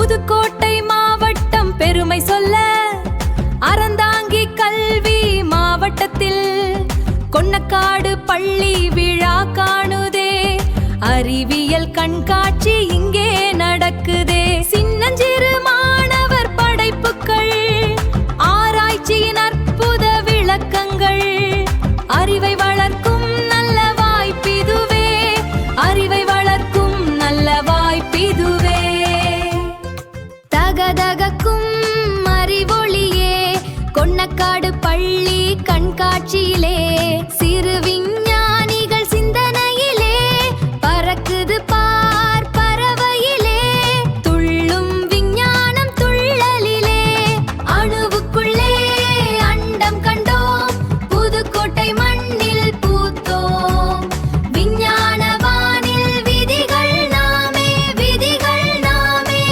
புதுக்கோட்டை மாவட்டம் பெருமை சொல்ல அறந்தாங்கி கல்வி மாவட்டத்தில் கொன்னக்காடு பள்ளி விழா காணுதே. அறிவியல் கண்காட்சி இங்கே நடக்குதே. சின்னஞ்சிறு மாணவர் படைப்புகள், ஆராய்ச்சியின் அற்புத விளக்கங்கள், அறிவை வளர்க்கும் நல்ல வாய்ப்பிதுவே, அறிவை வளர்க்கும் நல்ல வாய்ப்பிதுவே. தகதகக்கும் அறிவொளியே கொன்னக்காடு பள்ளி கண்காட்சியிலே சிறு விஞ்ஞானிகள் சிந்தனையிலே பறக்குது பார் பறவையிலே. துள்ளும் விஞ்ஞானம் துள்ளலிலே அணுவுக்குள்ளே அண்டம் கண்டோம், புதுக்கோட்டை மண்ணில் பூத்தோம். விஞ்ஞான வானில் விதிகள் நாமே, விதிகள் நாமே.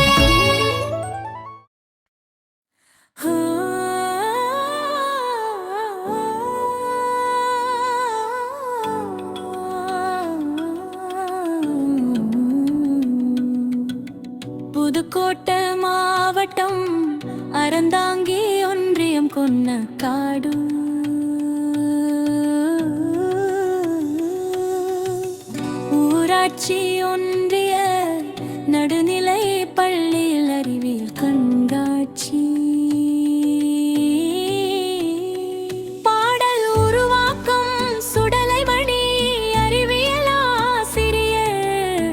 புதுக்கோட்டை மாவட்டம் அறந்தாங்கி ஒன்றியம் கொன்னக்காடு. ஊராட்சி ஒன்றிய நடுநிலை பள்ளியில் அறிவியல் கண்காட்சி. பாடல் உருவாக்கம் சுடலைமணி அறிவியல் ஆசிரியர்.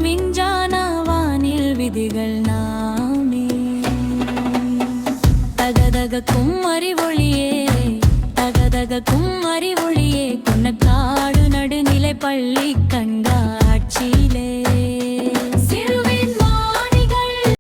விஞ்ஞான வானில் விதிகள் நாமே. தகதகக்கும் அறிவொளியே, தகதகக்கும் அறிவொளியே கொன்னக்காடு நடுநிலை பள்ளி கண்காட்சியிலே.